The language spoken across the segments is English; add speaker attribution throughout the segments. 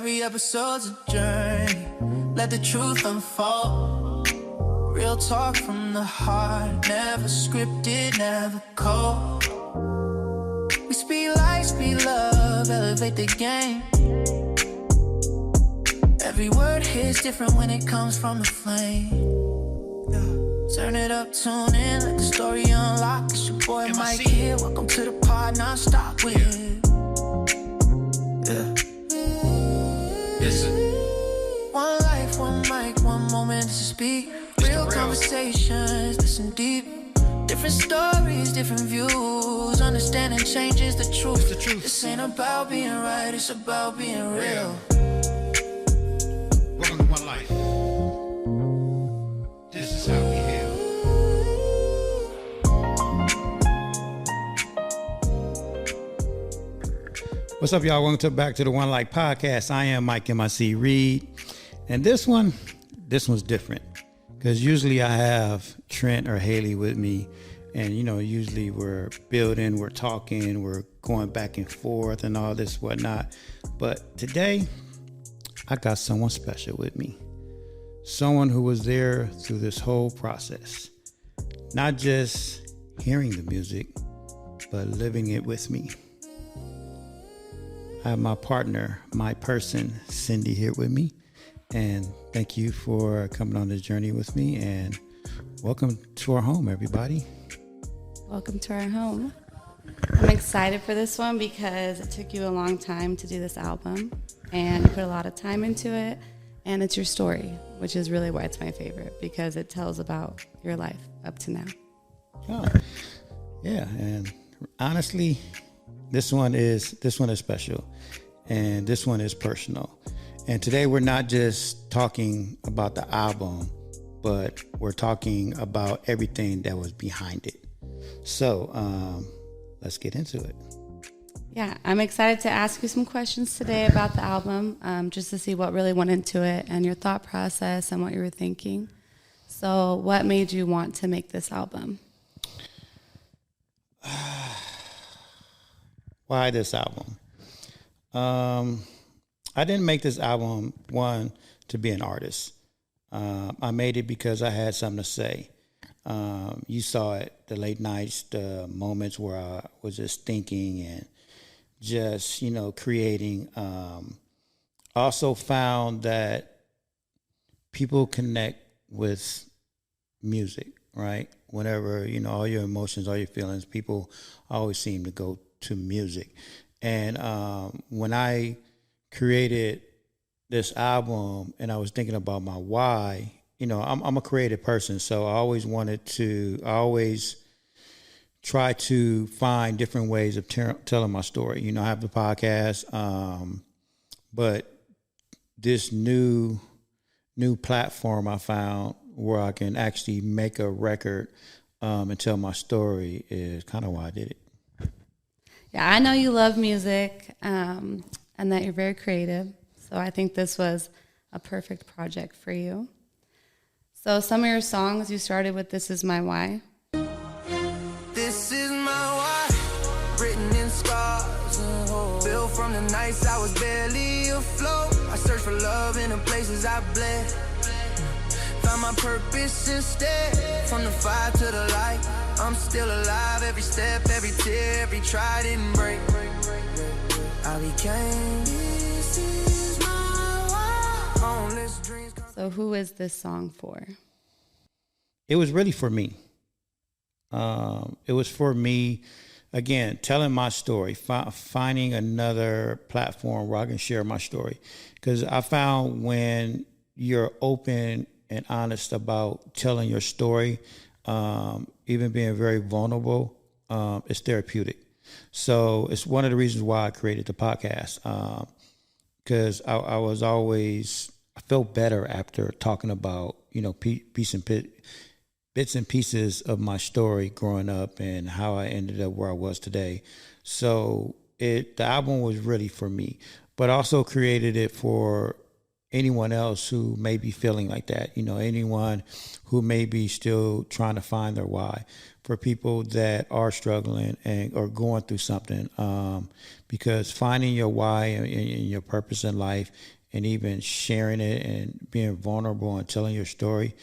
Speaker 1: Every episode's a journey, let the truth unfold. Real talk from the heart, never scripted, never cold. We speed light, speed love, elevate the game. Every word hits different when it comes from the flame. Turn it up, tune in, let the story unlock. It's your boy Mike here, welcome to the pod, non-stop with one life, one mic, one moment to speak. Real conversations, listen deep. Different stories, different views. Understanding changes the truth. This ain't about being right, it's about being real.
Speaker 2: Welcome to One Life. This is how we heal.
Speaker 3: What's up, y'all? Welcome back to the One Life podcast. I am Mike MIC Reed, and this one's different because usually I have Trent or Haley with me, and usually we're building, we're talking, we're going back and forth and all this whatnot. But today, I got someone special with me, someone who was there through this whole process, not just hearing the music, but living it with me. I have my partner, my person, Cindy, here with me. And thank you for coming on this journey with me. And welcome to our home, everybody.
Speaker 4: Welcome to our home. I'm excited for this one because it took you a long time to do this album. And you put a lot of time into it. And it's your story, which is really why it's my favorite, because it tells about your life up to now.
Speaker 3: Oh, yeah. And honestly, this one is special, and this one is personal. And today we're not just talking about the album, but we're talking about everything that was behind it. So let's get into it.
Speaker 4: Yeah, I'm excited to ask you some questions today about the album, just to see what really went into it and your thought process and what you were thinking. So what made you want to make this album?
Speaker 3: Why this album? I didn't make this album, one, to be an artist. I made it because I had something to say. You saw it, the late nights, the moments where I was just thinking and just, creating. Also found that people connect with music, right? Whenever, all your emotions, all your feelings, people always seem to go to music. And when I created this album and I was thinking about my why, I'm a creative person, so I always try to find different ways of telling my story. I have the podcast, but this new platform I found where I can actually make a record and tell my story is kind of why I did it.
Speaker 4: Yeah, I know you love music and that you're very creative. So I think this was a perfect project for you. So some of your songs you started with This Is My Why.
Speaker 1: This is my why, written in scars. Built from the nights I was barely afloat. I searched for love in the places I bled. Found my purpose instead. From the fire to the light, I'm still alive. Every step, every tear, every try didn't break. I became. This is my why. Countless dreams.
Speaker 4: So who is this song for?
Speaker 3: It was really for me. It was for me, again, telling my story, finding another platform where I can share my story. Because I found when you're open and honest about telling your story, even being very vulnerable, it's therapeutic. So it's one of the reasons why I created the podcast, because I felt better after talking about, bits and pieces of my story growing up and how I ended up where I was today. So the album was really for me, but also created it for anyone else who may be feeling like that, anyone who may be still trying to find their why. for people that are struggling and or going through something, because finding your why and your purpose in life, and even sharing it and being vulnerable and telling your story,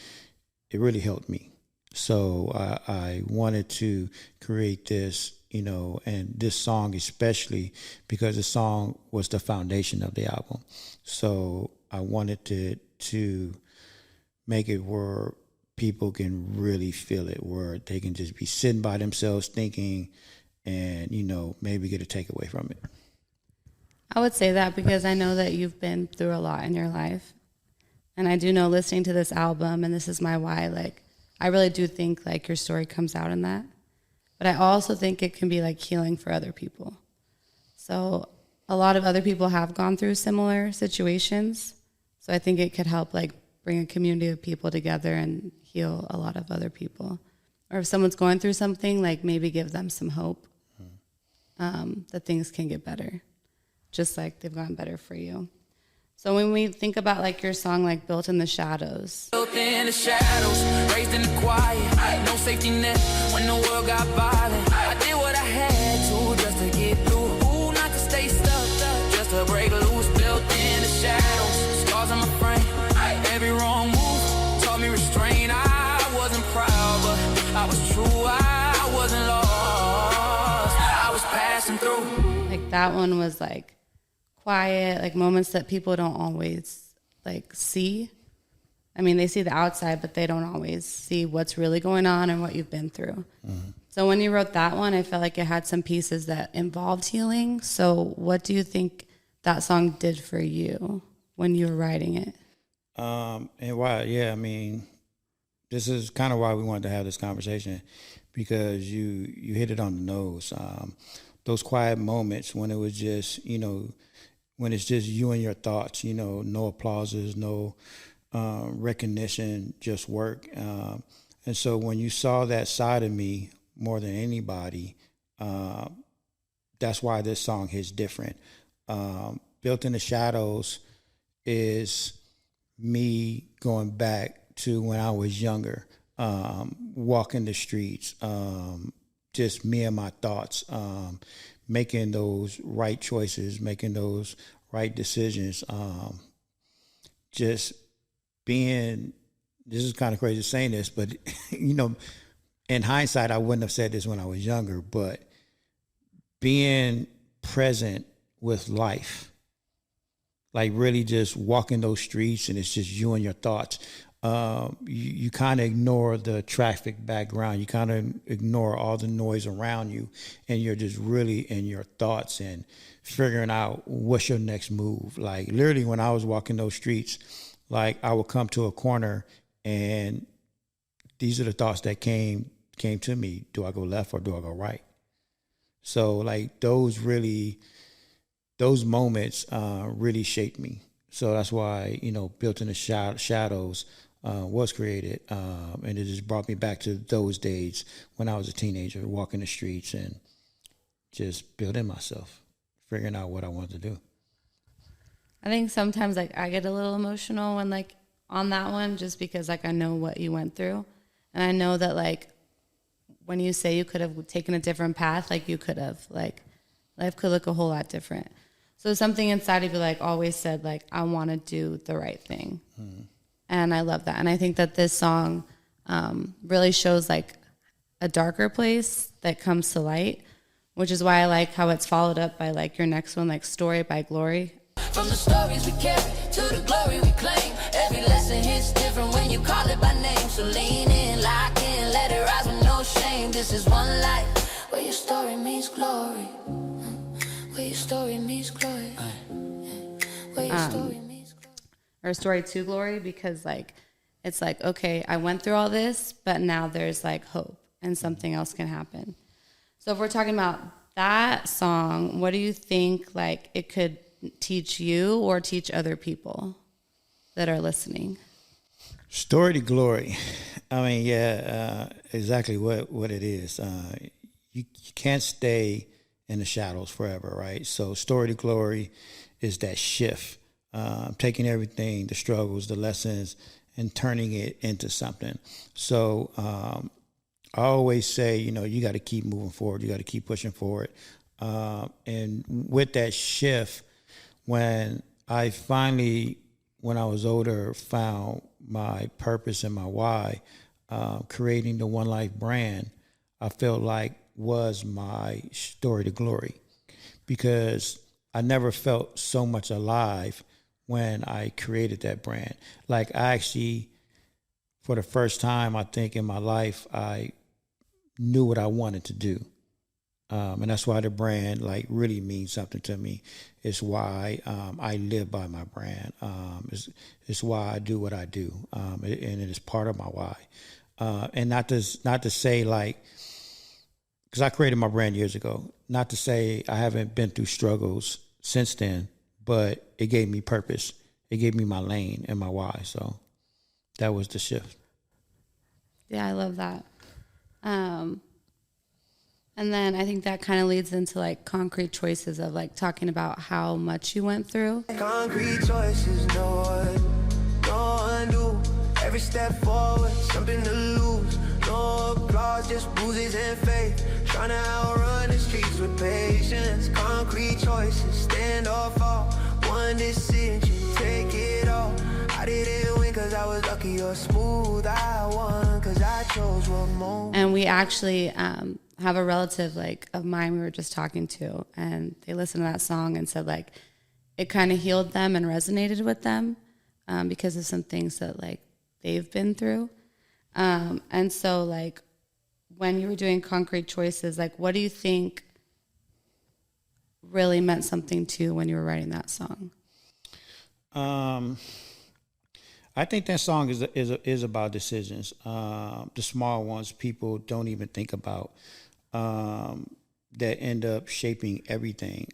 Speaker 3: it really helped me. So I wanted to create this, and this song especially because the song was the foundation of the album. So I wanted to make it where people can really feel it, where they can just be sitting by themselves thinking and, maybe get a takeaway from it.
Speaker 4: I would say that because I know that you've been through a lot in your life. And I do know listening to this album, and This Is My Why, like, I really do think, like, your story comes out in that. But I also think it can be, like, healing for other people. So a lot of other people have gone through similar situations. So I think it could help, like, bring a community of people together and heal a lot of other people. Or if someone's going through something, like, maybe give them some hope that things can get better, just like they've gotten better for you. So when we think about, like, your song, like, Built in the Shadows.
Speaker 1: Built in the shadows, raised in the quiet, no safety net when the world got violent. I did what I had to just to get through. Ooh, not to stay stuck, just to break loose. Built in the shadows, scars on my frame. Every wrong move taught me restraint. I wasn't proud, but I was true. I wasn't lost. I was passing through.
Speaker 4: Like, that one was, like, quiet, like, moments that people don't always, like, see. I mean, they see the outside, but they don't always see what's really going on and what you've been through. Mm-hmm. So when you wrote that one, I felt like it had some pieces that involved healing. So what do you think that song did for you when you were writing it?
Speaker 3: And why? Yeah, I mean, this is kind of why we wanted to have this conversation, because you hit it on the nose. Those quiet moments when it was just, when it's just you and your thoughts, no applauses, no recognition, just work. And so when you saw that side of me more than anybody, that's why this song hits different. Built in the Shadows is me going back to when I was younger, walking the streets, just me and my thoughts, making those right choices, making those right decisions, just being, this is kind of crazy saying this, but, in hindsight, I wouldn't have said this when I was younger, but being present with life, like really just walking those streets and it's just you and your thoughts. You kind of ignore the traffic background. You kind of ignore all the noise around you, and you're just really in your thoughts and figuring out what's your next move. Like, literally, when I was walking those streets, like, I would come to a corner and these are the thoughts that came to me. Do I go left or do I go right? So, like, those moments really shaped me. So that's why, Built in the Shadows was created. And it just brought me back to those days when I was a teenager, walking the streets and just building myself, figuring out what I wanted to do.
Speaker 4: I think sometimes, like, I get a little emotional when, like, on that one, just because, like, I know what you went through. And I know that, like, when you say you could have taken a different path, like, you could have, like, life could look a whole lot different. So something inside of you, like, always said, like, I want to do the right thing. Mm. And I love that. And I think that this song really shows, like, a darker place that comes to light, which is why I like how it's followed up by, like, your next one, like, Story by Glory.
Speaker 1: From the stories we carry to the glory we claim, every lesson hits different when you call it by name. So lean in, lock in, let it rise with no shame. This is one life where your story meets glory. Where your story meets glory. Where your story meets glory.
Speaker 4: Or Story to Glory, because, like, it's like, okay, I went through all this, but now there's, like, hope and something else can happen. So if we're talking about that song, what do you think, like, it could teach you or teach other people that are listening?
Speaker 3: Story to Glory. I mean, exactly what it is. You can't stay in the shadows forever, right? So Story to Glory is that shift, taking everything, the struggles, the lessons, and turning it into something. So I always say, you got to keep moving forward. You got to keep pushing forward. And with that shift, when I finally, when I was older, found my purpose and my why, creating the One Life brand, I felt like was my story to glory, because I never felt so much alive when I created that brand. Like, I actually, for the first time, I think in my life, I knew what I wanted to do. And that's why the brand like really means something to me. It's why I live by my brand. It's why I do what I do, and it is part of my why. And not to say like, because I created my brand years ago. Not to say I haven't been through struggles since then, but it gave me purpose. It gave me my lane and my why. So that was the shift.
Speaker 4: Yeah, I love that. And then I think that kind of leads into like concrete choices of like talking about how much you went through.
Speaker 1: Concrete choices, no undo. Every step forward, something to lose. No applause, just bruises and faith. Trying to outrun the streets with patience. Concrete choices, stand or fall. One decision, take it all. I didn't win cause I was lucky or smooth. I won cause I chose what more.
Speaker 4: And we actually have a relative like of mine we were just talking to, and they listened to that song and said like it kind of healed them and resonated with them because of some things that like they've been through. And so like when you were doing concrete choices, like what do you think really meant something to you when you were writing that song?
Speaker 3: I think that song is about decisions. The small ones people don't even think about, that end up shaping everything.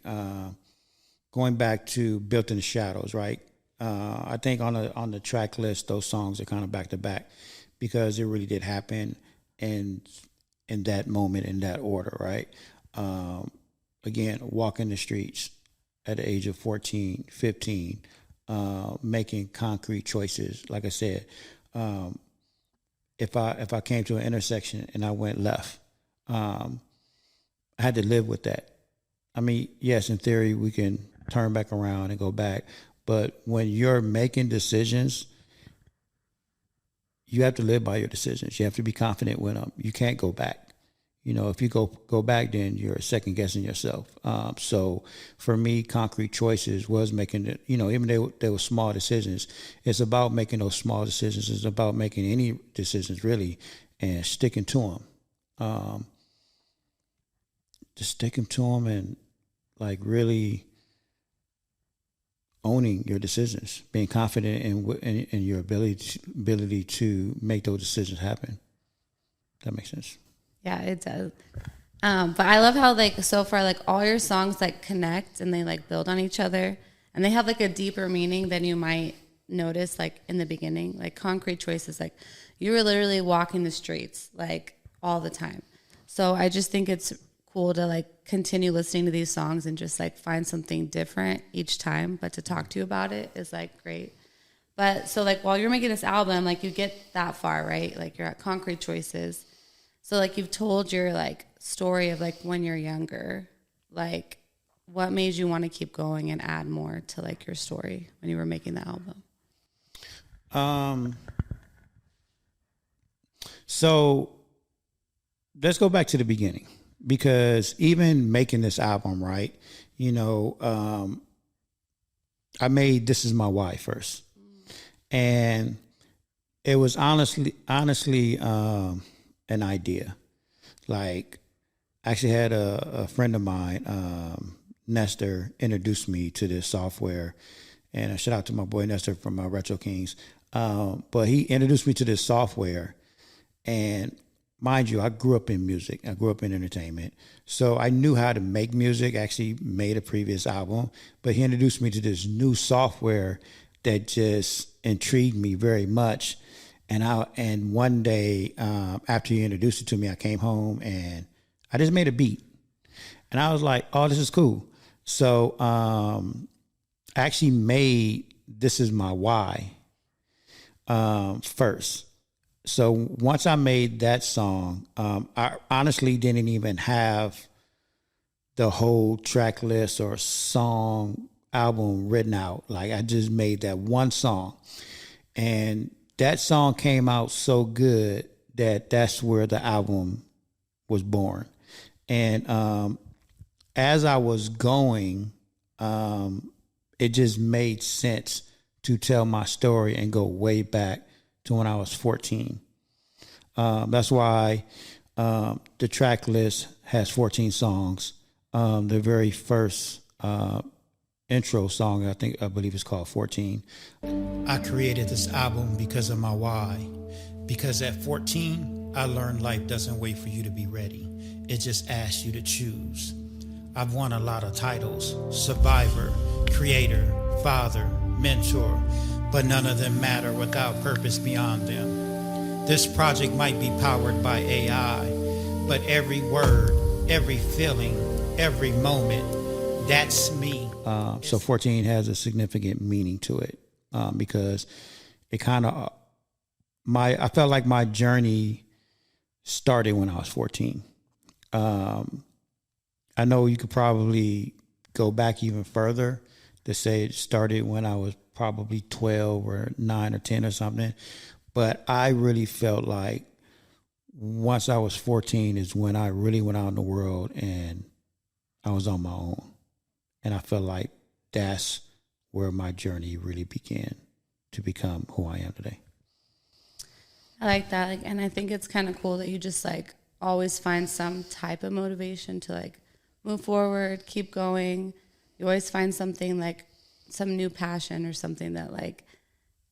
Speaker 3: Going back to Built in the Shadows, right? I think on the track list, those songs are kind of back to back because it really did happen in that moment, in that order, right? Again, walking the streets at the age of 14, 15, making concrete choices. Like I said, if I came to an intersection and I went left, I had to live with that. I mean, yes, in theory, we can turn back around and go back. But when you're making decisions, you have to live by your decisions. You have to be confident with them. You can't go back. If you go back, then you're second guessing yourself. So for me, concrete choices was making it, even they were small decisions. It's about making those small decisions. It's about making any decisions really and sticking to them. Just sticking to them and like really owning your decisions, being confident in your ability to make those decisions happen. That makes sense.
Speaker 4: Yeah, it does. But I love how like so far like all your songs like connect and they like build on each other and they have like a deeper meaning than you might notice like in the beginning. Like Concrete Choices, like you were literally walking the streets like all the time. So I just think it's cool to like continue listening to these songs and just like find something different each time. But to talk to you about it is like great. But so like while you're making this album, like you get that far, right? Like you're at Concrete Choices. So like you've told your like story of like when you're younger, like what made you want to keep going and add more to like your story when you were making the album?
Speaker 3: So let's go back to the beginning, because even making this album, right, I made This Is My Why first. And it was honestly an idea. Like, I actually had a friend of mine, Nestor, introduced me to this software. And a shout out to my boy Nestor from Retro Kings. But he introduced me to this software. And mind you, I grew up in music. I grew up in entertainment. So I knew how to make music, actually made a previous album. But he introduced me to this new software that just intrigued me very much. And one day, after he introduced it to me, I came home and I just made a beat. And I was like, oh, this is cool. So I actually made This Is My Why first. So once I made that song, I honestly didn't even have the whole track list or song album written out. Like I just made that one song, and that song came out so good that that's where the album was born. And as I was going, it just made sense to tell my story and go way back to when I was 14. That's why the track list has 14 songs. The very first intro song, I believe it's called 14. I created this album because of my why. Because at 14, I learned life doesn't wait for you to be ready. It just asks you to choose. I've won a lot of titles: survivor, creator, father, mentor, but none of them matter without purpose beyond them. This project might be powered by AI, but every word, every feeling, every moment, that's me. So 14 has a significant meaning to it, because it kind of, I felt like my journey started when I was 14. I know you could probably go back even further to say it started when I was probably 12 or 9 or 10 or something. But I really felt like once I was 14 is when I really went out in the world and I was on my own. And I felt like that's where my journey really began to become who I am today.
Speaker 4: I like that. Like, and I think it's kind of cool that you just like always find some type of motivation to like move forward, keep going. You always find something like some new passion or something that like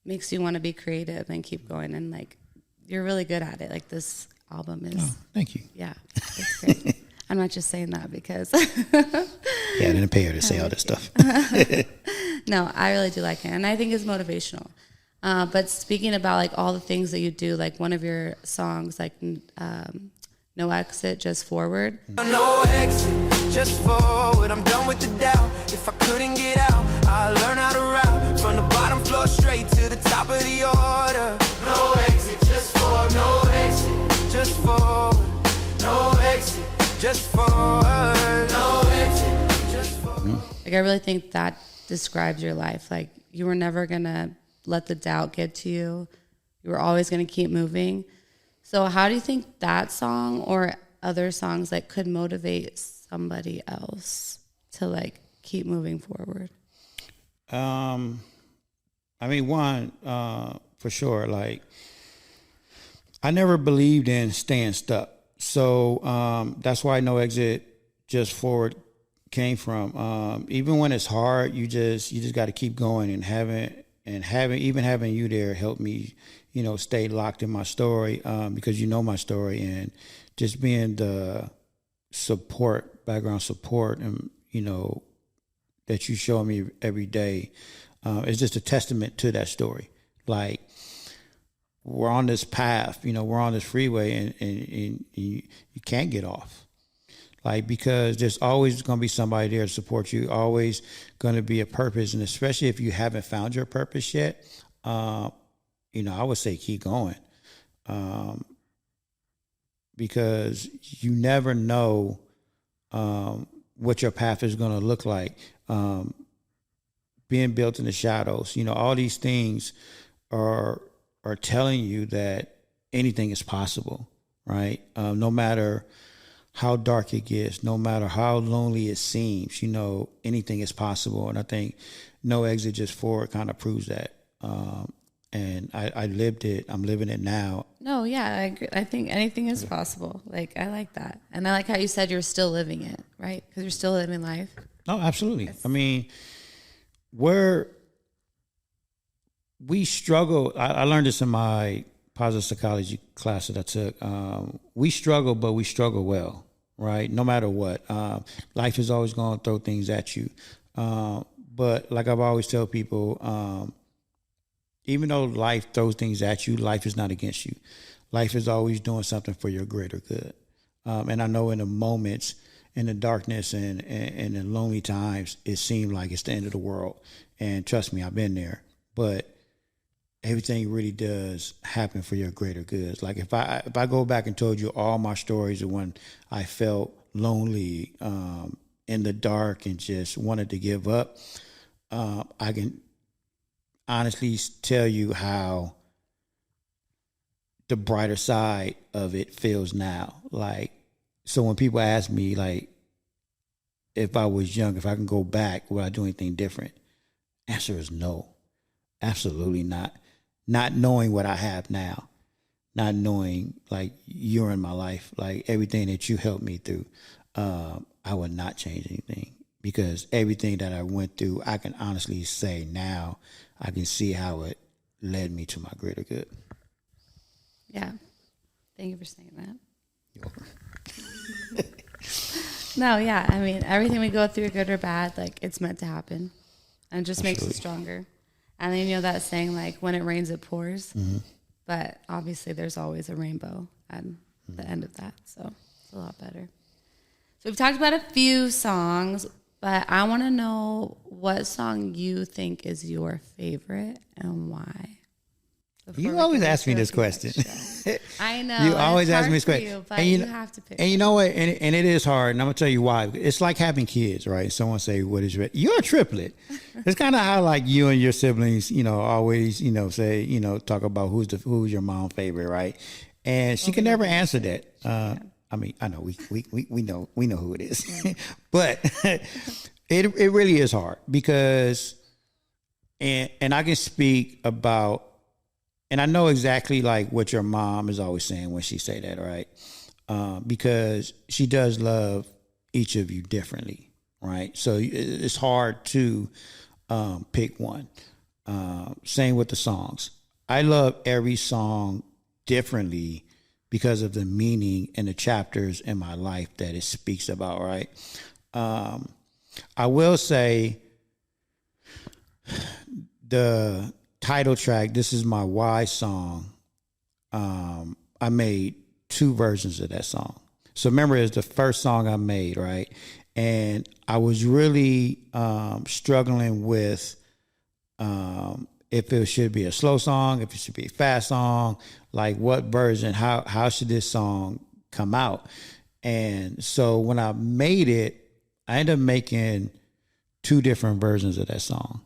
Speaker 4: makes you want to be creative and keep going. And like, you're really good at it. Like this album is.
Speaker 3: Oh, thank you.
Speaker 4: Yeah, it's great. I'm not just saying that because.
Speaker 3: Yeah, I didn't pay her to say all this stuff.
Speaker 4: No, I really do like it. And I think it's motivational. But speaking about like all the things that you do, like one of your songs, like No Exit, Just Forward.
Speaker 1: No exit, just forward. I'm done with the doubt. If I couldn't get out, I'll learn how to route from the bottom floor straight to the top of the order. No exit, just forward. No exit, just forward. No exit, just forward. No exit, just forward.
Speaker 4: Like I really think that describes your life. Like you were never gonna let the doubt get to you. You were always gonna keep moving. So how do you think that song or other songs like could motivate somebody else to like keep moving forward?
Speaker 3: I mean, one, for sure, like I never believed in staying stuck. So that's why No Exit, Just Forward came from. Even when it's hard, you just got to keep going, and having you there helped me, stay locked in my story, because you know my story, and just being the background support, and that you show me every day, is just a testament to that story. Like we're on this path, we're on this freeway, and you can't get off. Like, because there's always going to be somebody there to support you, always going to be a purpose. And especially if you haven't found your purpose yet, I would say keep going. Because you never know what your path is going to look like. Being built in the shadows, all these things are telling you that anything is possible, right? No matter how dark it gets, no matter how lonely it seems, anything is possible. And I think No Exit, Just Forward kind of proves that. And I lived it. I'm living it now.
Speaker 4: No, yeah, I agree. I think anything is possible. Like, I like that. And I like how you said you're still living it, right? Because you're still living life.
Speaker 3: Oh, absolutely.
Speaker 4: Yes.
Speaker 3: I mean, we struggle. I learned this in my positive psychology class that I took. We struggle, but we struggle well, right? No matter what. Life is always going to throw things at you. But like I've always tell people, even though life throws things at you, life is not against you. Life is always doing something for your greater good. And I know in the moments, in the darkness and the lonely times, it seemed like it's the end of the world. And trust me, I've been there. But everything really does happen for your greater good. Like if I go back and told you all my stories of when I felt lonely, in the dark and just wanted to give up, I can honestly tell you how the brighter side of it feels now. Like, so when people ask me, like, if I was young, if I can go back, would I do anything different? Answer is no, absolutely not. Not knowing what I have now, not knowing like you're in my life, like everything that you helped me through, I would not change anything, because everything that I went through, I can honestly say now, I can see how it led me to my greater good.
Speaker 4: Yeah. Thank you for saying that.
Speaker 3: You're welcome.
Speaker 4: No, yeah. I mean, everything we go through, good or bad, like it's meant to happen, and it just makes us stronger. And then, you know, that saying, like, when it rains, it pours. Mm-hmm. But obviously, there's always a rainbow at the end of that. So it's a lot better. So we've talked about a few songs, but I want to know what song you think is your favorite and why.
Speaker 3: You always ask me this question.
Speaker 4: I know.
Speaker 3: You always ask me this question.
Speaker 4: But you have to pick.
Speaker 3: And you know what? And it is hard. And I'm going to tell you why. It's like having kids, right? Someone say, what is your... You're a triplet. It's kind of how like you and your siblings, you know, always, you know, say, you know, talk about who's your mom's favorite, right? And she can never answer that. I mean, I know we know who it is. Yeah. But it really is hard because and I can speak about, and I know exactly like what your mom is always saying when she say that, right? Because she does love each of you differently, right? So it's hard to pick one. Same with the songs. I love every song differently because of the meaning and the chapters in my life that it speaks about, right? I will say the title track, This Is My Why song, I made 2 versions of that song. So remember, it's the first song I made, right? And I was really struggling with if it should be a slow song, if it should be a fast song, like what version, how should this song come out? And so when I made it, I ended up making 2 different versions of that song.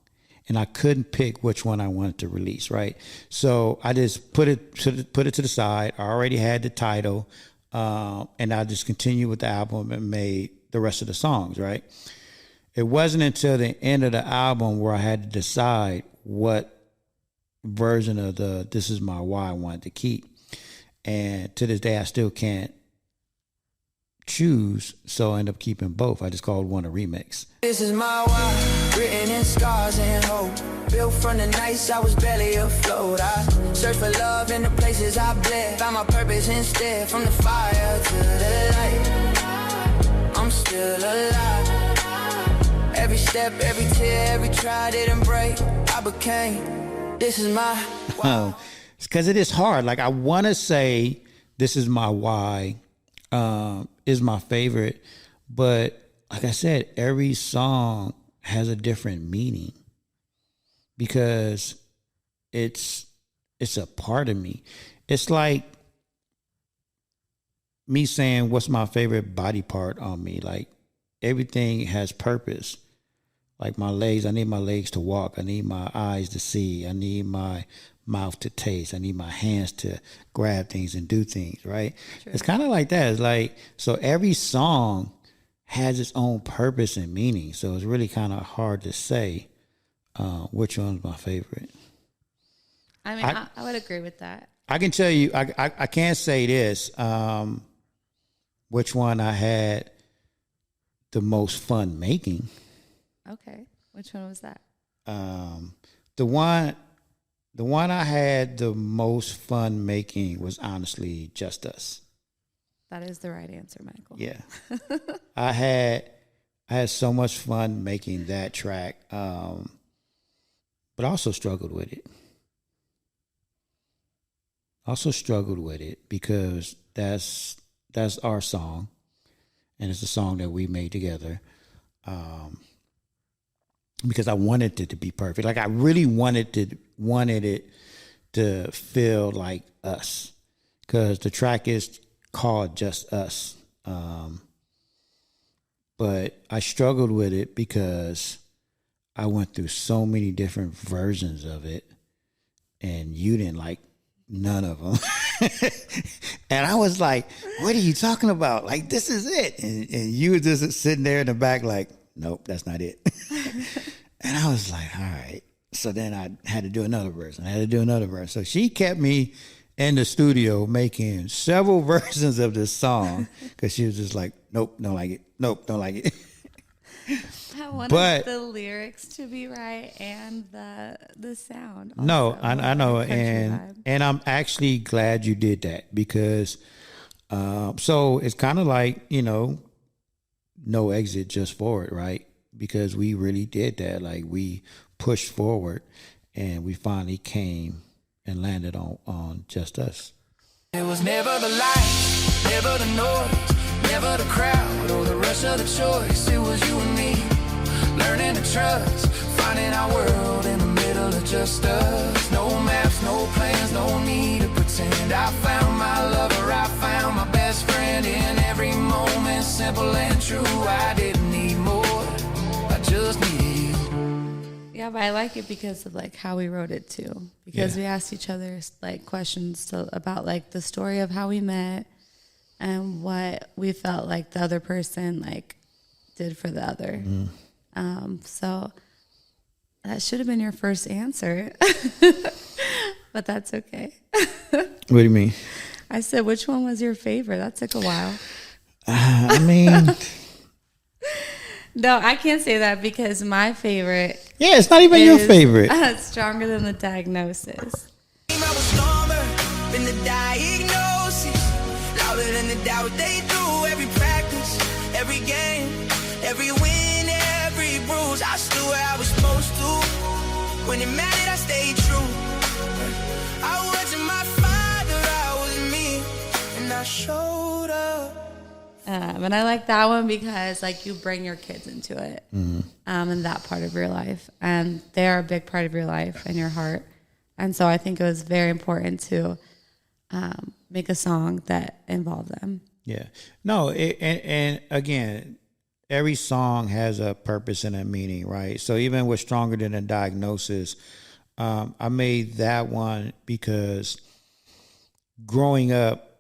Speaker 3: And I couldn't pick which one I wanted to release, right? So I just put it to the side. I already had the title, and I just continued with the album and made the rest of the songs, right? It wasn't until the end of the album where I had to decide what version of the This Is My Why I wanted to keep. And to this day, I still can't choose, so I end up keeping both. I just called one a remix.
Speaker 1: This is my why, written in scars and hope. Built from the nights I was barely afloat. I searched for love in the places I bled. Found my purpose instead, from the fire to the light. I'm still alive. Every step, every tear, every try didn't break. I became, this is my why.
Speaker 3: It's because it is hard. Like, I want to say This Is My Why is my favorite, but like I said, every song has a different meaning because it's a part of me. It's like me saying what's my favorite body part on me. Like, everything has purpose. Like my legs, I need my legs to walk. I need my eyes to see. I need my mouth to taste. I need my hands to grab things and do things, right? True. It's kind of like that. It's like, so every song has its own purpose and meaning. So it's really kind of hard to say which one's my favorite.
Speaker 4: I mean, I would agree with that.
Speaker 3: I can tell you, I can't say this, which one I had the most fun making.
Speaker 4: Okay. Which one was that?
Speaker 3: The one I had the most fun making was honestly Just Us.
Speaker 4: That is the right answer, Michael.
Speaker 3: Yeah. I had so much fun making that track, but I also struggled with it. Because that's our song, and it's a song that we made together. Because I wanted it to be perfect. Like, I really wanted it to feel like us, because the track is called Just Us. But I struggled with it because I went through so many different versions of it, and you didn't like none of them. And I was like, what are you talking about? Like, this is it. And you were just sitting there in the back like, nope, that's not it. And I was like, all right. So then I had to do another verse. So she kept me in the studio making several versions of this song because she was just like, nope, don't like it. Nope, don't like it.
Speaker 4: I wanted the lyrics to be right and the sound. Also.
Speaker 3: No, I know,
Speaker 4: The country vibe.
Speaker 3: and I'm actually glad you did that because so it's kind of like, no exit, just forward, right? Because we really did that. Like, we pushed forward and we finally came and landed on Just Us.
Speaker 1: It was never the lights, never the noise, never the crowd or the rush of the choice. It was you and me, learning to trust, finding our world in the middle of just us. No maps, no plans, no need to pretend. I found my lover, I found my best friend in every moment, simple and true. I didn't need more, I just needed you.
Speaker 4: Yeah, but I like it because of like how we wrote it too. Because we asked each other like questions about like the story of how we met and what we felt like the other person like did for the other. So that should have been your first answer, but that's okay.
Speaker 3: What do you mean?
Speaker 4: I said, which one was your favorite? That took a while.
Speaker 3: I mean,
Speaker 4: No, I can't say that because my favorite
Speaker 3: yeah, it's not even your favorite.
Speaker 4: Stronger Than the Diagnosis.
Speaker 1: I was stronger than the diagnosis, louder than the doubt they threw. Every practice, every game, every win, every bruise. I stood where I was supposed to. When it mattered, I stayed true. I wasn't my father, I was me, and I showed up.
Speaker 4: And I like that one because like you bring your kids into it, in that part of your life, and they are a big part of your life and your heart. And so I think it was very important to make a song that involved them.
Speaker 3: Yeah. No, and again, every song has a purpose and a meaning, right? So even with Stronger Than a Diagnosis, I made that one because growing up,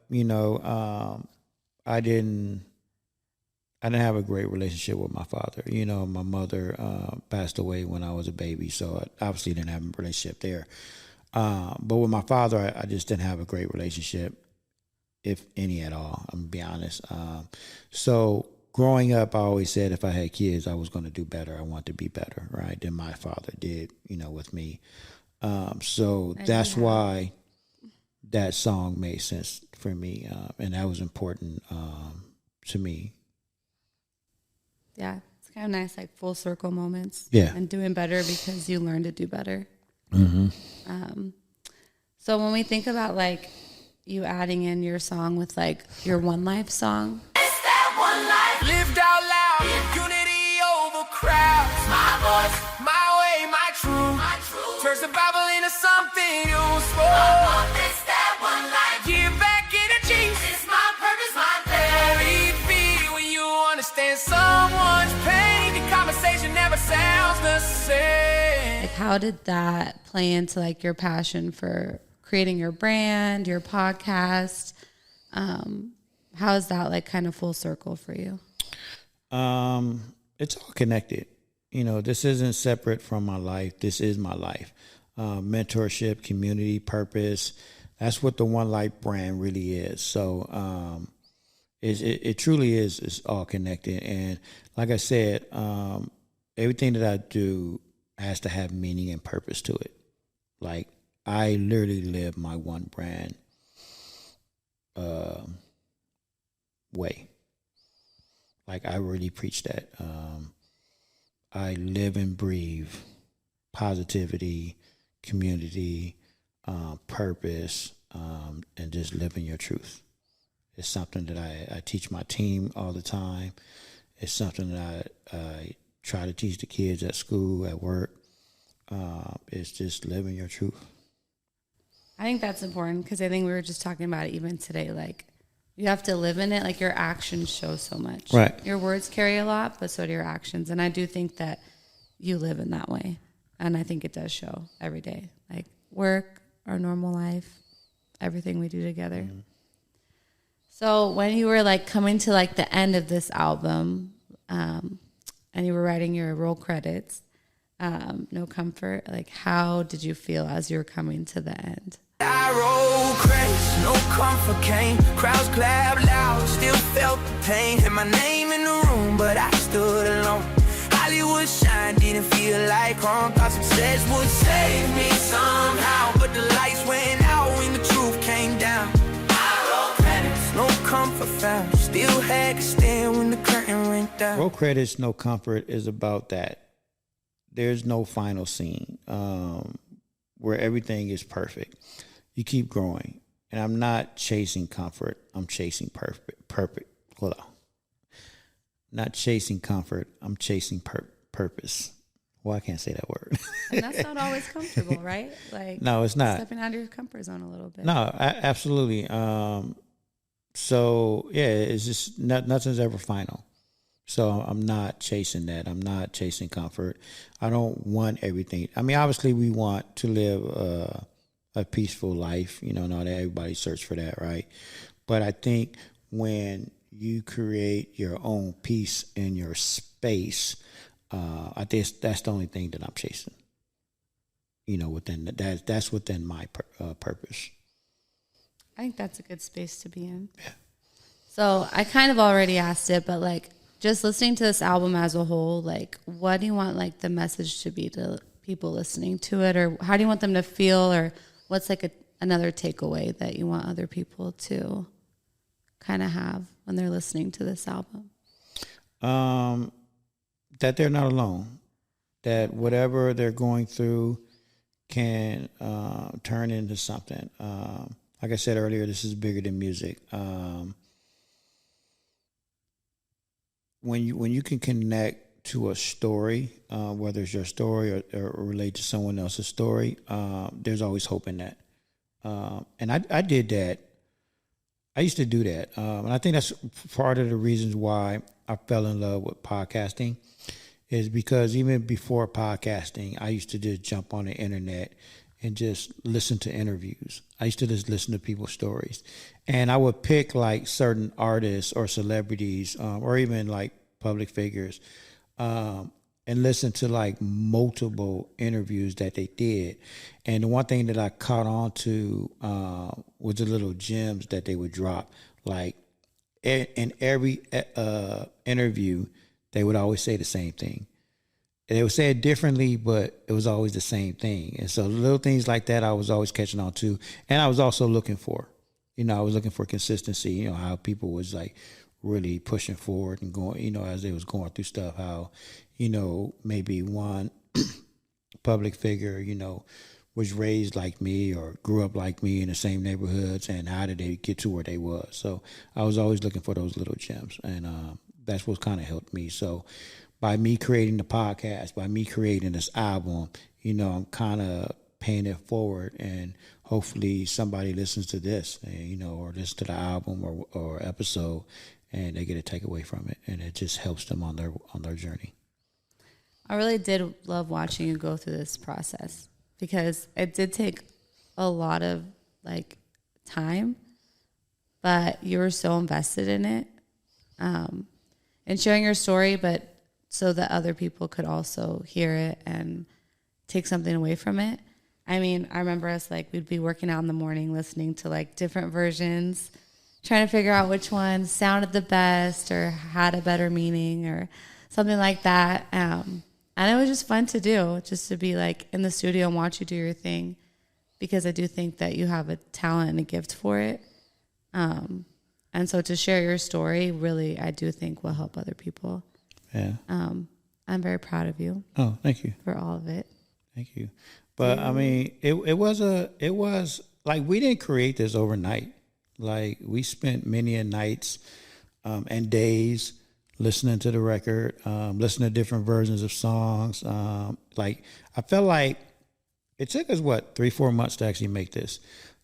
Speaker 3: I didn't have a great relationship with my father. My mother passed away when I was a baby, so I obviously didn't have a relationship there. But with my father, I just didn't have a great relationship, if any at all. I'm gonna be honest. So growing up, I always said if I had kids, I was going to do better. I want to be better, right, than my father did, with me. So that's why that song made sense for me, and that was important to me.
Speaker 4: Yeah, it's kind of nice, like full circle moments.
Speaker 3: Yeah.
Speaker 4: And doing better because you learned to do better. So when we think about like you adding in your song with like your One Life song,
Speaker 1: It's that one life lived out loud, unity over crowds. My voice, my way, my truth. Turn survival into something useful. It's that one life. Give back energy. It's my purpose, my very feet. When you understand someone's pain, the conversation never sounds the same.
Speaker 4: like how did that play into like your passion for creating your brand, your podcast? How is that like kind of full circle for you?
Speaker 3: It's all connected. This isn't separate from my life. This is my life. Mentorship, community, purpose. That's what the One Life brand really is. So it truly is. It's all connected. And like I said, everything that I do has to have meaning and purpose to it. Like I literally live my one brand way. Like I really preach that. I live and breathe positivity, community, purpose, and just living your truth. It's something that I teach my team all the time. It's something that I try to teach the kids at school, at work. It's just living your truth.
Speaker 4: I think that's important because I think we were just talking about it even today. Like, you have to live in it. Like, your actions show so much.
Speaker 3: Right.
Speaker 4: Your words carry a lot, but so do your actions. And I do think that you live in that way. And I think it does show every day. Like, work, our normal life, everything we do together. Mm-hmm. So when you were, like, coming to, like, the end of this album, and you were writing your roll credits, No Comfort, like, how did you feel as you were coming to the end?
Speaker 1: I roll credits, no comfort came. Crowds clapped loud, still felt the pain. Had my name in the room, but I stood alone. Hollywood shine didn't feel like home. Thought success would save me somehow, but the lights went out when the truth came down. I roll credits, no comfort found. Still had to stand when the curtain went down.
Speaker 3: Roll Credits, No Comfort is about that. There's no final scene where everything is perfect. You keep growing. And I'm not chasing comfort. I'm chasing perfect. Hold on. Not chasing comfort. I'm chasing purpose. Well, I can't say that word.
Speaker 4: And that's not always comfortable, right? Like,
Speaker 3: no, it's not.
Speaker 4: Stepping out of your comfort zone a little bit.
Speaker 3: No, absolutely. So, yeah, it's just nothing's ever final. So I'm not chasing that. I'm not chasing comfort. I don't want everything. I mean, obviously, we want to live a peaceful life. You know, not everybody search for that, right? But I think when you create your own peace in your space, I think that's the only thing that I'm chasing. You know, that's within my purpose.
Speaker 4: I think that's a good space to be in. Yeah. So I kind of already asked it, but like, just listening to this album as a whole, like, what do you want, like, the message to be to people listening to it, or how do you want them to feel, or what's like another takeaway that you want other people to kind of have when they're listening to this album?
Speaker 3: That they're not alone. That whatever they're going through can turn into something. Like I said earlier, this is bigger than music. When you can connect to a story, whether it's your story or relate to someone else's story, there's always hope in that. And I did that. I used to do that. And I think that's part of the reasons why I fell in love with podcasting, is because even before podcasting, I used to just jump on the internet and just listen to interviews. I used to just listen to people's stories. And I would pick like certain artists or celebrities or even like public figures and listen to like multiple interviews that they did. And the one thing that I caught on to was the little gems that they would drop. Like in every interview, they would always say the same thing. They would say it differently, but it was always the same thing. And so little things like that, I was always catching on to. And I was also looking for, I was looking for consistency, how people was like really pushing forward and going, as they was going through stuff, how, maybe one public figure, was raised like me or grew up like me in the same neighborhoods, and how did they get to where they was. So I was always looking for those little gems, and that's what kind of helped me. So by me creating the podcast, by me creating this album, I'm kind of paying it forward, and hopefully somebody listens to this, and, or listens to the album or episode, and they get a takeaway from it, and it just helps them on their journey.
Speaker 4: I really did love watching you go through this process, because it did take a lot of like time, but you were so invested in it, and sharing your story, but so that other people could also hear it and take something away from it. I mean, I remember us, like, we'd be working out in the morning listening to, like, different versions, trying to figure out which one sounded the best or had a better meaning or something like that. And it was just fun to do, just to be, like, in the studio and watch you do your thing, because I do think that you have a talent and a gift for it. And so to share your story, really, I do think will help other people.
Speaker 3: Yeah.
Speaker 4: I'm very proud of you.
Speaker 3: Oh, thank you.
Speaker 4: For all of it.
Speaker 3: Thank you. But I mean, it was like, we didn't create this overnight. Like, we spent many nights and days listening to the record, listening to different versions of songs. Like, I felt like it took us 3-4 months to actually make this.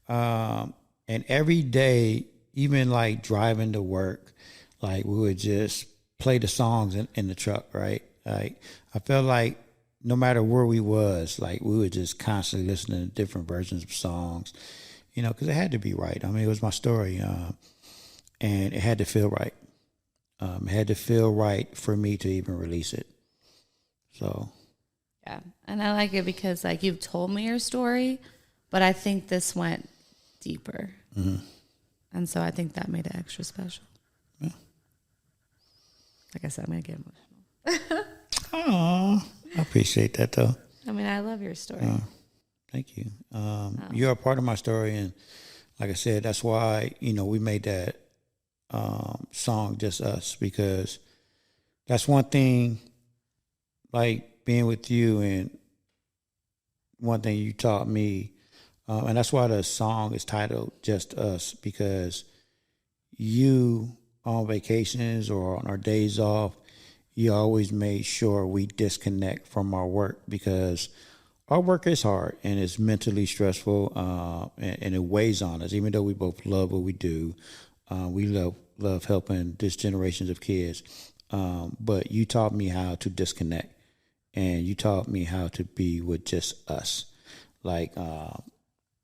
Speaker 3: And every day, even like driving to work, like we would just play the songs in the truck, right? Like I felt like no matter where we was, like we would just constantly listening to different versions of songs, because it had to be right. I mean, it was my story, and it had to feel right. It had to feel right for me to even release it. So.
Speaker 4: Yeah, and I like it because like you've told me your story, but I think this went deeper, and so I think that made it extra special.
Speaker 3: Yeah.
Speaker 4: Like I said, I'm gonna get emotional.
Speaker 3: Oh, I appreciate that though.
Speaker 4: I mean, I love your story.
Speaker 3: Thank you. You're a part of my story, and like I said, that's why we made that song "Just Us" because that's one thing. Like being with you, and one thing you taught me, and that's why the song is titled "Just Us" because you on vacations or on our days off, you always made sure we disconnect from our work because our work is hard and it's mentally stressful, and it weighs on us. Even though we both love what we do, we love helping this generations of kids. But you taught me how to disconnect, and you taught me how to be with just us. Like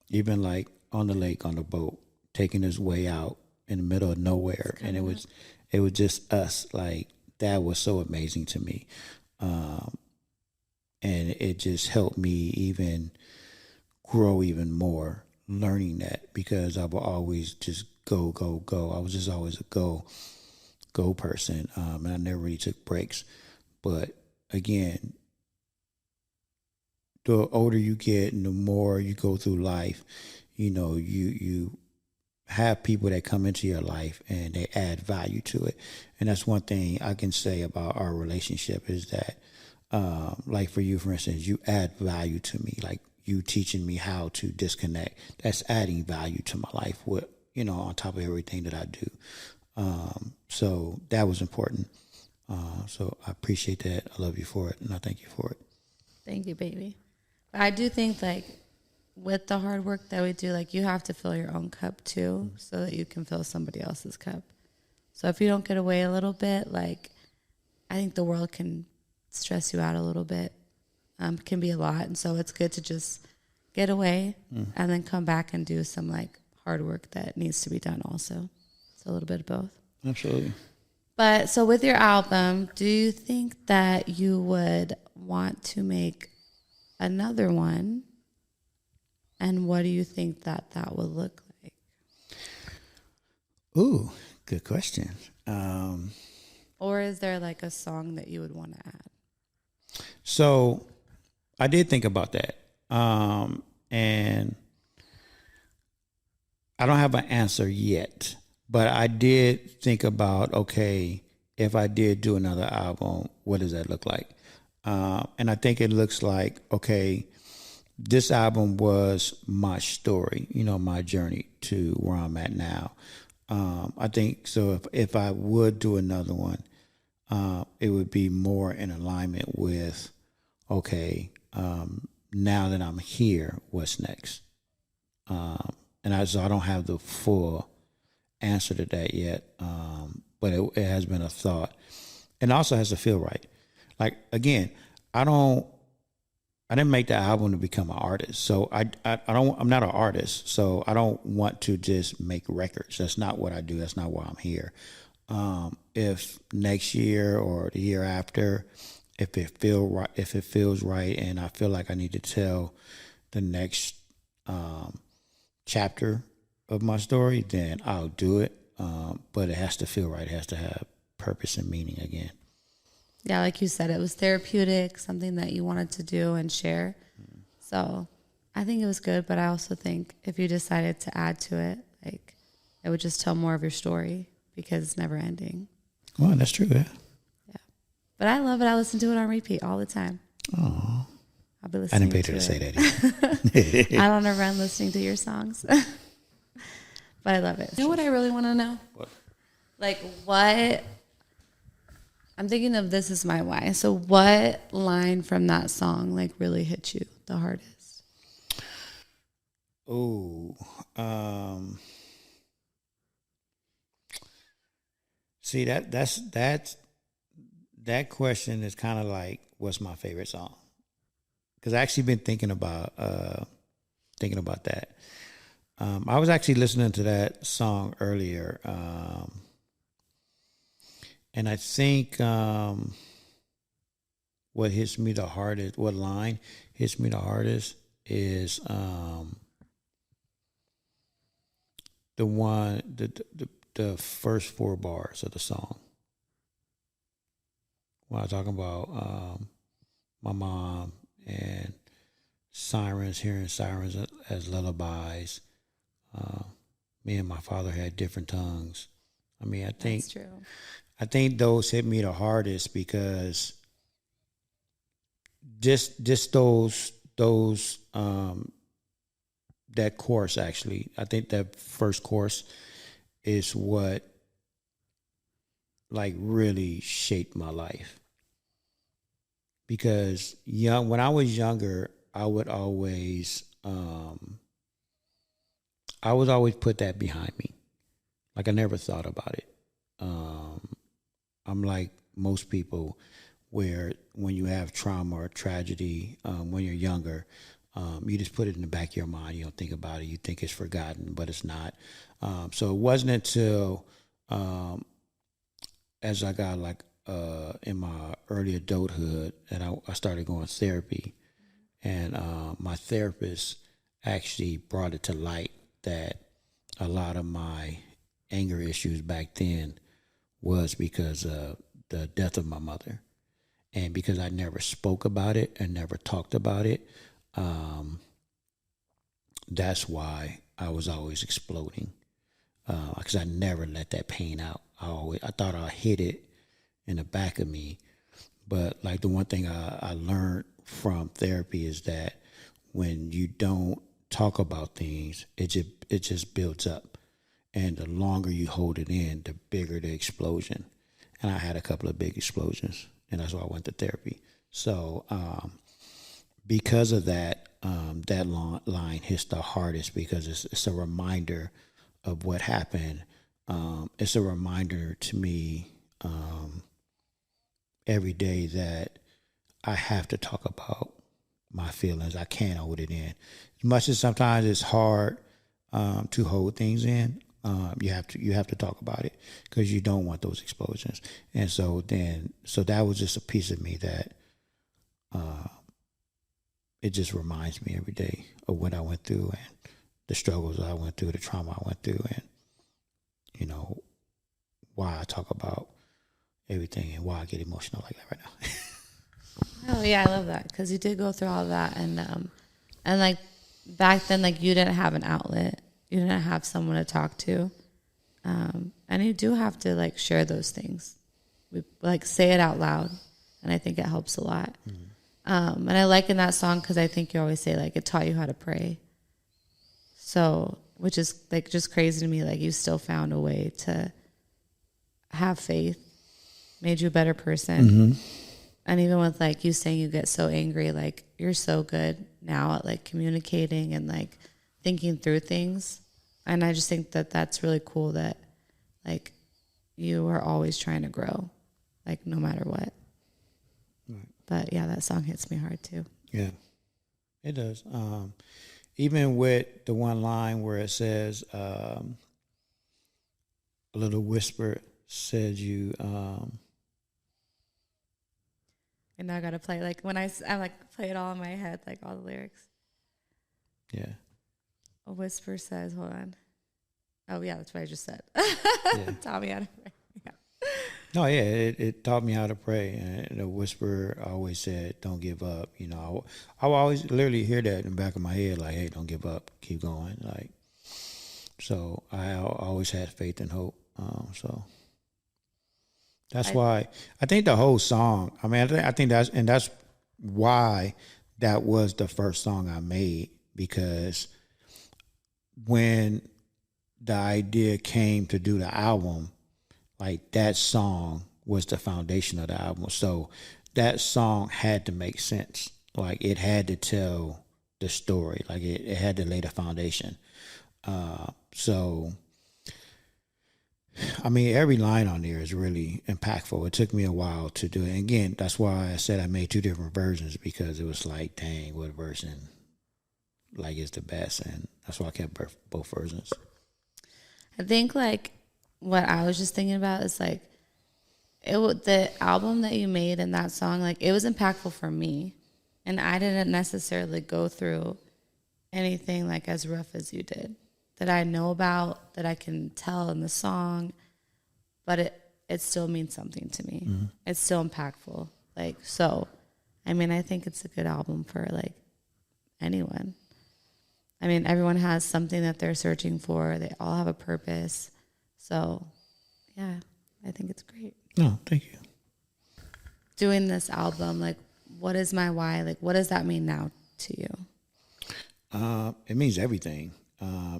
Speaker 3: even like on the lake on the boat, taking us way out in the middle of nowhere, and it was just us. Like that was so amazing to me, and it just helped me even grow even more, learning that because I would always just go. I was just always a go person, and I never really took breaks. But again, the older you get and the more you go through life, you have people that come into your life and they add value to it. And that's one thing I can say about our relationship is that, like for you, for instance, you add value to me, like you teaching me how to disconnect. That's adding value to my life with, on top of everything that I do. So that was important. So I appreciate that. I love you for it, and I thank you for it.
Speaker 4: Thank you, baby. But I do think like with the hard work that we do, like you have to fill your own cup too, so that you can fill somebody else's cup. So if you don't get away a little bit, like I think the world can stress you out a little bit. Can be a lot, and so it's good to just get away and then come back and do some like hard work that needs to be done also. So a little bit of both.
Speaker 3: Absolutely.
Speaker 4: But so with your album, do you think that you would want to make another one? And what do you think that would look like?
Speaker 3: Ooh, good question.
Speaker 4: Or is there like a song that you would want to add?
Speaker 3: So I did think about that. And I don't have an answer yet, but I did think about, okay, if I did do another album, what does that look like? And I think it looks like, okay, this album was my story, my journey to where I'm at now. I think so. If I would do another one, it would be more in alignment with, okay, now that I'm here, what's next? So I don't have the full answer to that yet, but it has been a thought, and also has to feel right. Like again, I didn't make the album to become an artist, so I'm not an artist, so I don't want to just make records. That's not what I do. That's not why I'm here. If next year or the year after, if it feels right, and I feel like I need to tell the next chapter of my story, then I'll do it. But it has to feel right. It has to have purpose and meaning again.
Speaker 4: Yeah, like you said, it was therapeutic, something that you wanted to do and share. So I think it was good, but I also think if you decided to add to it, like it would just tell more of your story because it's never ending.
Speaker 3: Well, that's true, yeah.
Speaker 4: Yeah. But I love it. I listen to it on repeat all the time.
Speaker 3: Oh.
Speaker 4: I'll be listening
Speaker 3: I didn't pay her to say that either.
Speaker 4: I don't ever run listening to your songs. But I love it. You know what I really want to know?
Speaker 3: What?
Speaker 4: Like what... I'm thinking of This Is My Why. So what line from that song like really hit you the hardest?
Speaker 3: Oh, see that question is kind of like, what's my favorite song? Because I actually been thinking about that. I was actually listening to that song earlier, and I think what hits me the hardest, what line hits me the hardest is the one the first four bars of the song. When I'm talking about my mom and sirens, hearing sirens as lullabies. Me and my father had different tongues. I mean,
Speaker 4: That's true.
Speaker 3: I think those hit me the hardest because just those that chorus actually. I think that first chorus is what like really shaped my life. Because when I was younger, I would always put that behind me. Like I never thought about it. I'm like most people, where when you have trauma or tragedy when you're younger, you just put it in the back of your mind. You don't think about it. You think it's forgotten, but it's not. So it wasn't until as I got like in my early adulthood and I started going to therapy, and my therapist actually brought it to light that a lot of my anger issues back then was because of the death of my mother. And because I never spoke about it and never talked about it, that's why I was always exploding. Because I never let that pain out. I thought I hid it in the back of me. But like the one thing I learned from therapy is that when you don't talk about things, it just builds up. And the longer you hold it in, the bigger the explosion. And I had a couple of big explosions, and that's why I went to therapy. So because of that, that line hits the hardest because it's a reminder of what happened. It's a reminder to me every day that I have to talk about my feelings. I can't hold it in. As much as sometimes it's hard to hold things in, you have to talk about it because you don't want those explosions. And so that was just a piece of me that it just reminds me every day of what I went through and the struggles I went through, the trauma I went through, and why I talk about everything and why I get emotional like that right now.
Speaker 4: Oh yeah, I love that because you did go through all of that, and like back then, like you didn't have an outlet, you didn't have someone to talk to, and you do have to like share those things, like say it out loud, and I think it helps a lot. And I like in that song because I think you always say like it taught you how to pray. So, which is like just crazy to me, like you still found a way to have faith, made you a better person. Mm-hmm. And even with like you saying you get so angry, like you're so good now at like communicating and like thinking through things. And I just think that that's really cool that like you are always trying to grow, like no matter what. Right. But yeah, that song hits me hard too.
Speaker 3: Yeah, it does. Even with the one line where it says, a little whisper said you,
Speaker 4: and now I gotta play like when I like play it all in my head, like all the lyrics.
Speaker 3: Yeah.
Speaker 4: A whisper says, hold on. Oh yeah, that's what I just said.
Speaker 3: Yeah.
Speaker 4: Taught me how to pray. Yeah.
Speaker 3: No, yeah, it taught me how to pray. And the whisper always said, don't give up. I will always literally hear that in the back of my head, like, hey, don't give up, keep going. Like, so I always had faith and hope. So that's why I think the whole song, I mean, I think that's why that was the first song I made, because when the idea came to do the album, like that song was the foundation of the album. So that song had to make sense. Like it had to tell the story. Like it had to lay the foundation. So, I mean, every line on there is really impactful. It took me a while to do it. And again, that's why I said I made 2 different versions, because it was like, dang, what version like is the best? And that's why I kept both versions.
Speaker 4: I think like what I was just thinking about is like the album that you made and that song, like it was impactful for me, and I didn't necessarily go through anything like as rough as you did, that I know about, that I can tell in the song, but it still means something to me. Mm-hmm. It's still impactful. Like, so, I mean, I think it's a good album for like anyone. I mean, everyone has something that they're searching for. They all have a purpose. So, yeah, I think it's great.
Speaker 3: No, thank you.
Speaker 4: Doing this album, like, what is my why? Like, what does that mean now to you?
Speaker 3: It means everything.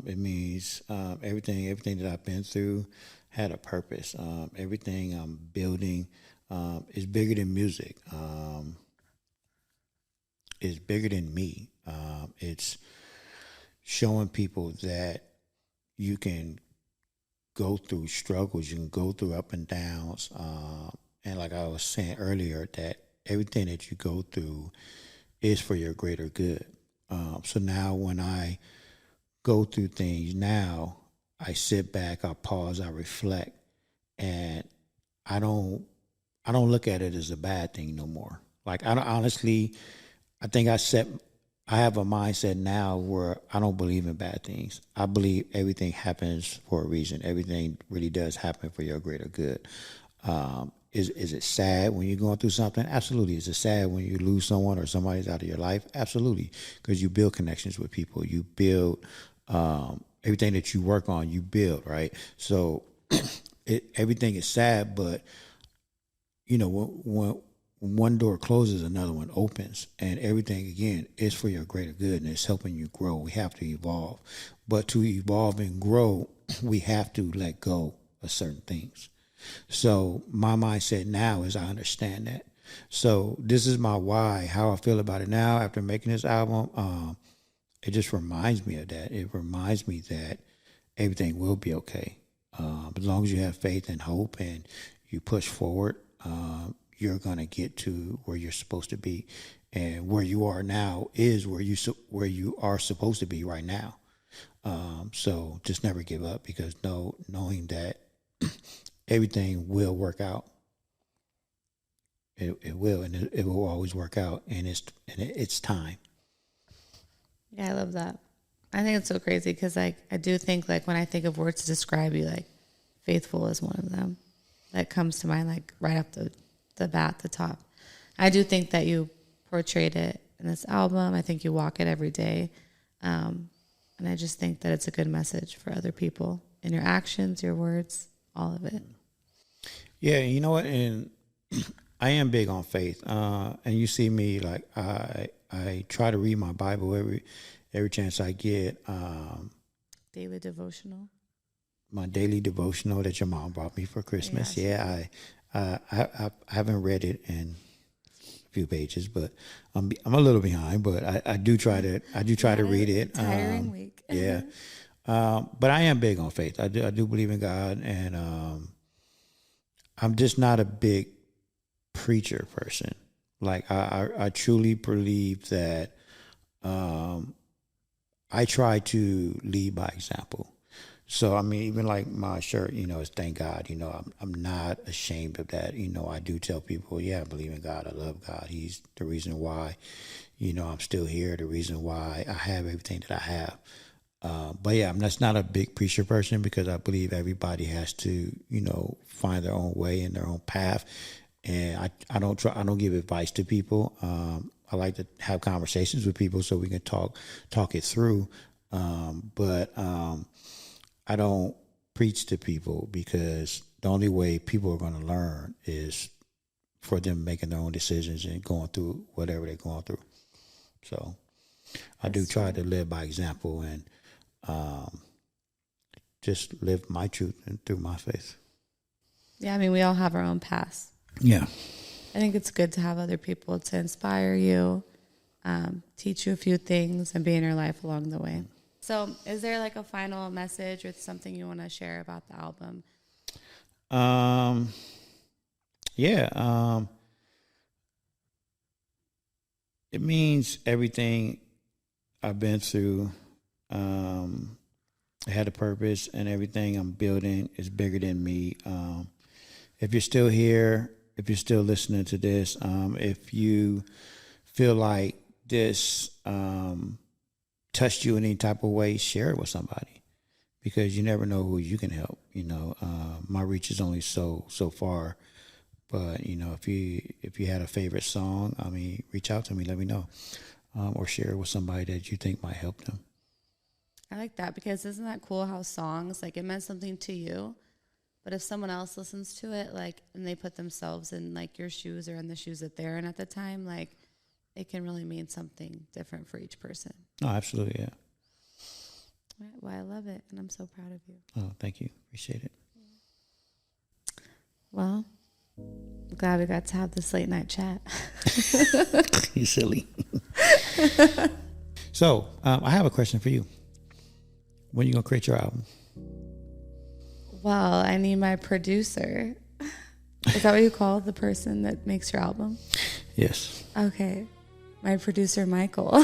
Speaker 3: It means everything that I've been through had a purpose. Everything I'm building is bigger than music. It's bigger than me. It's showing people that you can go through struggles, you can go through up and downs. And like I was saying earlier, that everything that you go through is for your greater good. So now when I go through things now, I sit back, I pause, I reflect, and I don't look at it as a bad thing no more. Like I don't, honestly, I think I have a mindset now where I don't believe in bad things. I believe everything happens for a reason. Everything really does happen for your greater good. Is it sad when you're going through something? Absolutely. Is it sad when you lose someone or somebody's out of your life? Absolutely. Because you build connections with people. You build everything that you work on, you build, right? So everything is sad, but, you know, when one door closes, another one opens. And everything, again, is for your greater good, and it's helping you grow. We have to evolve. But to evolve and grow, we have to let go of certain things. So my mindset now is I understand that. So this is my why, how I feel about it now after making this album. It just reminds me of that. It reminds me that everything will be okay. As long as you have faith and hope and you push forward, you're going to get to where you're supposed to be. And where you are now is where you are supposed to be right now. So just never give up, because knowing that everything will work out. It will, and it will always work out, and it's time.
Speaker 4: Yeah, I love that. I think it's so crazy because like I do think like when I think of words to describe you, like faithful is one of them that comes to mind, like right up the bat, the top. I do think that you portrayed it in this album. I think you walk it every day. And I just think that it's a good message for other people in your actions, your words, all of it.
Speaker 3: Yeah, you know what? And I am big on faith. And you see me, like, I try to read my Bible every chance I get.
Speaker 4: Daily devotional. My
Speaker 3: daily devotional that your mom bought me for Christmas. Yes. Yeah, I haven't read it in a few pages, but I'm a little behind. But I do try to read it.
Speaker 4: Tiring week.
Speaker 3: Yeah, but I am big on faith. I do believe in God, and I'm just not a big preacher person. Like I truly believe that I try to lead by example. So, I mean, even like my shirt, you know, it's thank God, you know, I'm not ashamed of that. You know, I do tell people, yeah, I believe in God. I love God. He's the reason why, you know, I'm still here, the reason why I have everything that I have. But yeah, I'm just not a big preacher person, because I believe everybody has to, you know, find their own way and their own path. And I don't give advice to people. I like to have conversations with people so we can talk it through. But I don't preach to people, because the only way people are going to learn is for them making their own decisions and going through whatever they're going through. So I do try to live by example and just live my truth and through my faith.
Speaker 4: Yeah, I mean, we all have our own paths.
Speaker 3: Yeah.
Speaker 4: I think it's good to have other people to inspire you, teach you a few things and be in your life along the way. So is there like a final message or something you want to share about the album?
Speaker 3: It means everything I've been through. I had a purpose, and everything I'm building is bigger than me. If you're still here, if you're still listening to this, if you feel like this touched you in any type of way, share it with somebody, because you never know who you can help. My reach is only so far, but if you had a favorite song, reach out to me, let me know, or share it with somebody that you think might help them.
Speaker 4: I like that, because isn't that cool how songs, like, it meant something to you, but if someone else listens to it, like, and they put themselves in like your shoes or in the shoes that they're in at the time, like, it can really mean something different for each person.
Speaker 3: Oh, absolutely, yeah.
Speaker 4: All right, well, I love it, and I'm so proud of you.
Speaker 3: Oh, thank you. Appreciate it.
Speaker 4: Well, I'm glad we got to have this late night chat.
Speaker 3: You silly. So, I have a question for you. When are you going to create your album?
Speaker 4: Well, I need my producer. Is that what you call the person that makes your album?
Speaker 3: Yes.
Speaker 4: Okay. My producer, Michael,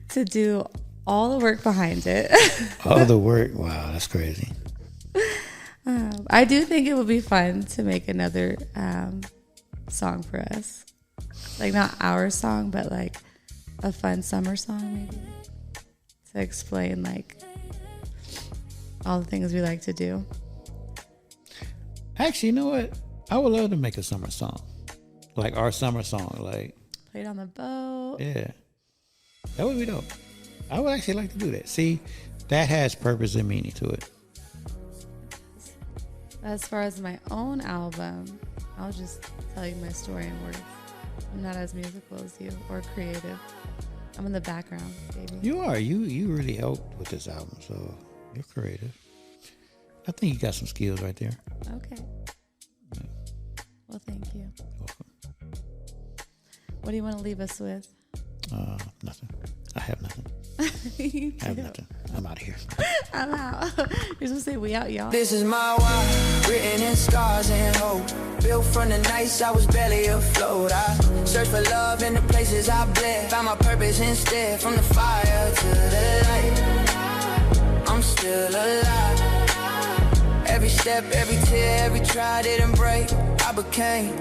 Speaker 4: to do all the work behind it.
Speaker 3: All the work? Wow, that's crazy.
Speaker 4: I do think it would be fun to make another song for us. Like, not our song, but like a fun summer song, maybe, to explain like all the things we like to do.
Speaker 3: Actually, you know what? I would love to make a summer song. Like our summer song. Like,
Speaker 4: Play it on the boat.
Speaker 3: yeah. That would be dope. I would actually like to do that. See, that has purpose and meaning to it.
Speaker 4: As far as my own album, I'll just tell you my story in words. I'm not as musical as you or creative. I'm in the background, baby.
Speaker 3: You are. You really helped with this album, so you're creative. I think you got some skills right there.
Speaker 4: Okay.
Speaker 3: Yeah.
Speaker 4: Well, thank you.
Speaker 3: You're welcome.
Speaker 4: What do you want to leave us with?
Speaker 3: Nothing. I have nothing.
Speaker 4: You
Speaker 3: I have
Speaker 4: do.
Speaker 3: nothing. I'm out of here.
Speaker 4: I'm out. You're supposed to say we out, y'all.
Speaker 1: This is my why, written in stars and hope. Built from the nights I was barely afloat. I searched for love in the places I bled. Found my purpose instead, from the fire to the light. I'm still alive. Every step, every tear, every try didn't break. I became.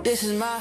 Speaker 1: This is my